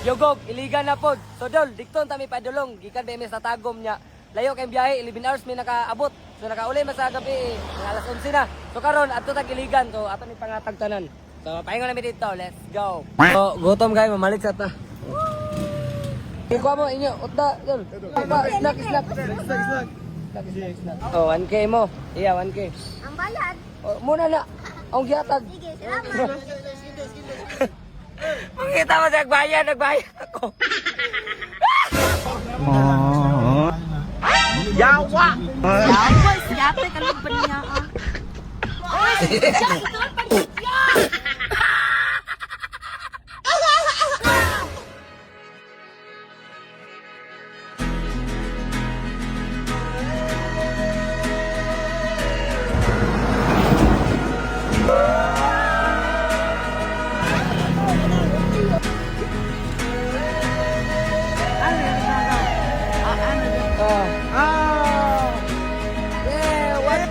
Yogog, iligan na pod. So dol, dikton tami padulong. Gikan ba sa tagom niya. Layo kay biyahe, 11 hours may nakaabot. So nakauli sa gabi, alas 11 na. So karon adto tag iligan. So ato ni pangatag tanan. So paingon na mi dito, let's go. So gutom guys, mamalit sa ta. Ikuha mo inyo, utda, dol. Snack. Oh, 1K mo. Iya, 1K. Ang bayad. Oh, muna na. Ang gihatag. Sige, salamat. Makita mo sa nagbayad ako. Yawa! Yawa, siyate ka lang pa niya. Oy, ito ang panitya! Yeah, what?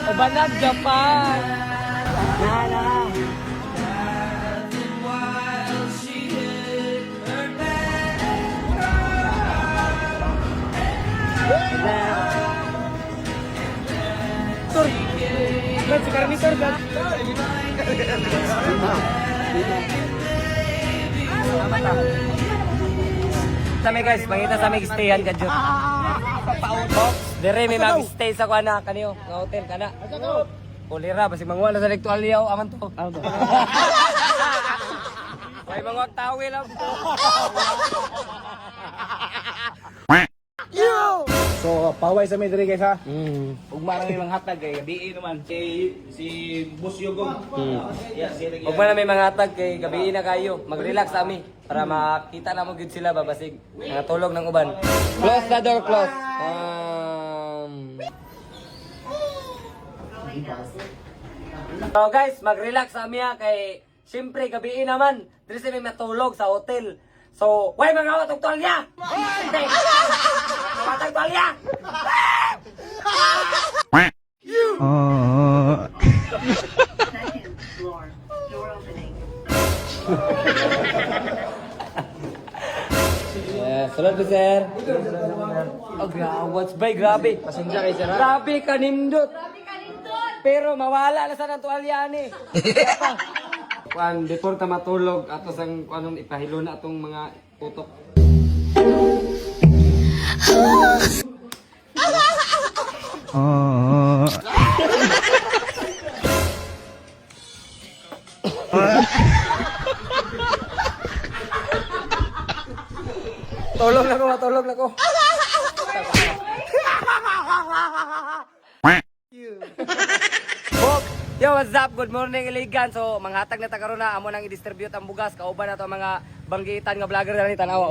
O Banag, Japan. Nala. Tur. Kan si Karnitor kan. Sami guys, mangita sa may stayan ka dyan. Dire may mag-stay sa kuana kaniyo, nga hotel kana. Pulira basi mangwala sa lektualyaw aman to. May mga tawi lang po. So, paway sa Medri guys ha. Ug marang ilang hatag kay gabi naman si Boss Yogong. Yeah, si Ug man may mga hatag kay gabi na kayo, mag-relax ami para makita na mo gid sila babasig nga tulog ng uban. Close the door, close. So guys, mag-relax ami ha kay siyempre gabi naman, dili may matulog sa hotel. So, way mga awat og tuwalya. Patay tuwalya. Salamat po, sir. Oh, what's by? Grabe. Pasensya kay sir ha. Grabe kanindot. Pero mawala na sa ng tuwalya ni. Kuan, before ta matulog, ato sang anong ipahilo na atong mga tutok. Tulog na ko, matulog na ko. Bob, yo, what's up? Good morning, Iligan. So, manghatag na ta karon na amo nang i-distribute ang bugas kauban na to mga banggitan nga vlogger na ni tanawa.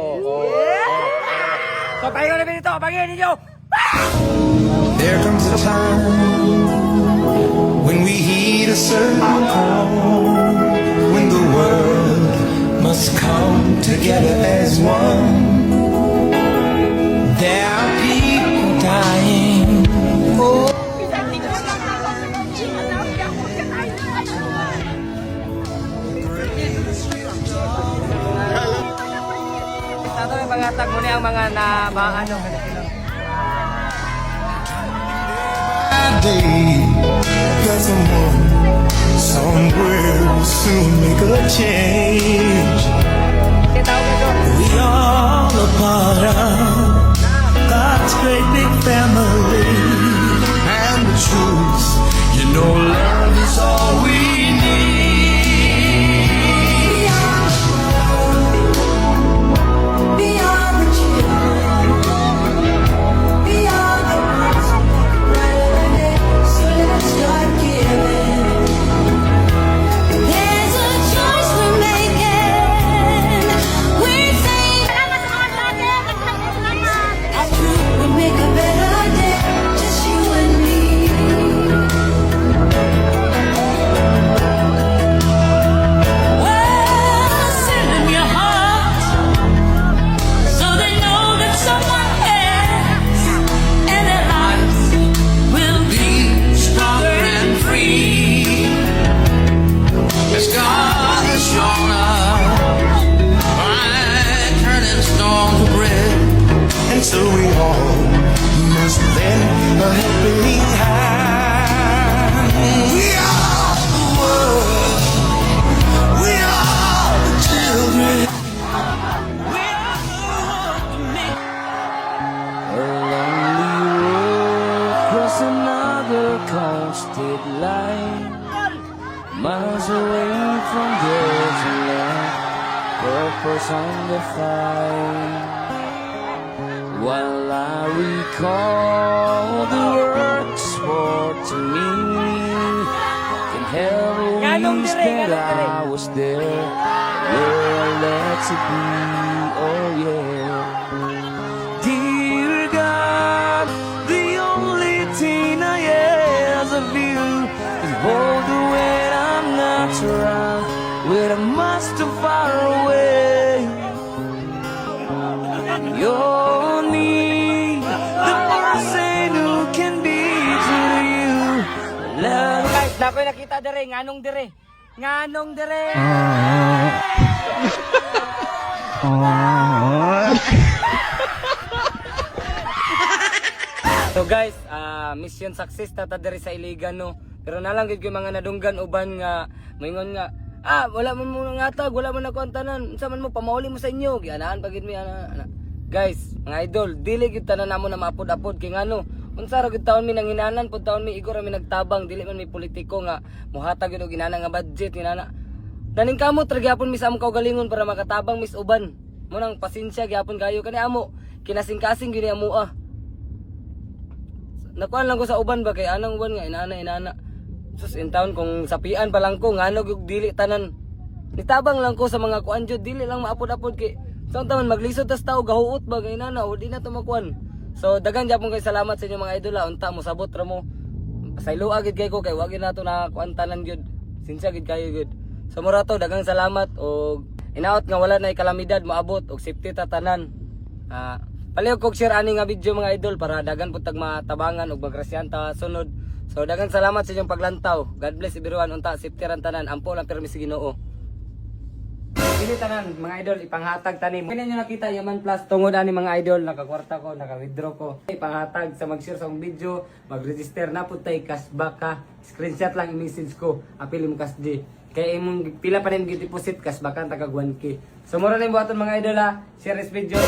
So, pahingon na dito, bangin ninyo. There comes a time when we heed a certain call, when the world must come together as one. There are people dying. Oh. Sato may pangatag mo niya ang mga nabaano. Day, but someone somewhere will soon make a change. We all a part of God's great big family, and the truth, you know, love is all we need. Beyond the children, beyond the past, so let's start giving. There's a choice we're making. We're saying, we make a better wasted life, miles away from there's a light, purpose undefined. While I recall the words spoke to me, can help Ganong wish dire, that ganong dire. I was there, where I let to be, oh yeah. Dear God, the only thing I ask of you is hold the when I'm not around, when I'm much too far away. You're me, the person who can be to you. Love. Guys, nakoy nakita dire, nganong dire. Nganong dire. So guys, mission success ta dire sa Iligan no. Pero nalang gid ko mga nadunggan uban nga moingon nga wala man mo ngatag, wala man ako ang tanan. Unsa man mo pamauli mo sa inyo? Gianahan pagid mi ana. Guys, mga idol, dili gid tanan namo na maapod-apod kay ngano. Unsa ra gid taon mi nanginanan pud taon mi igor mi nagtabang, dili man mi politiko nga mohatag gid og inana nga budget inana. Daning kamot ra gyapon mi sa among kaugalingon para makatabang mis uban. Mo nang pasensya gyapon kayo kani amo. Kinasing-kasing gyud ni amo Nakuan lang ko sa uban ba kay anang uban nga inana. Sus in town kung sapian pa lang ko ngano gyud dili tanan. Nitabang lang ko sa mga kuan jud dili lang maapod-apod kay sa taman maglisod tas tao gahuot ba kay nana o di na to makuan. So dagan gyapon kay salamat sa inyo mga idol unta mo sabot ra mo. Saylo agid kay ko kay wa gyud nato na kuan tanan gyud. Sinsya gid kayo gyud. So mura to dagang salamat og inaot nga wala na kalamidad moabot og safety ta tanan. Palihog kog share ani nga video mga idol para dagan pud tag matabangan og magrasyan ta sunod. So dagang salamat sa inyong paglantaw. God bless everyone unta safety ran tanan ampo lang permis Ginoo. Dili tanan mga idol ipanghatag tanim. Kini nyo nakita Yaman Plus tungod ani mga idol nakakwarta ko, naka-withdraw ko. Ipanghatag sa mag-share sa akong video, mag-register na pud tay cashback ka. Screenshot lang i-message ko, apil mo cash di. Kaya imong pila pa rin deposit cashback ka taga 1K. So mura na yung buhaton mga idol ha. Share this video.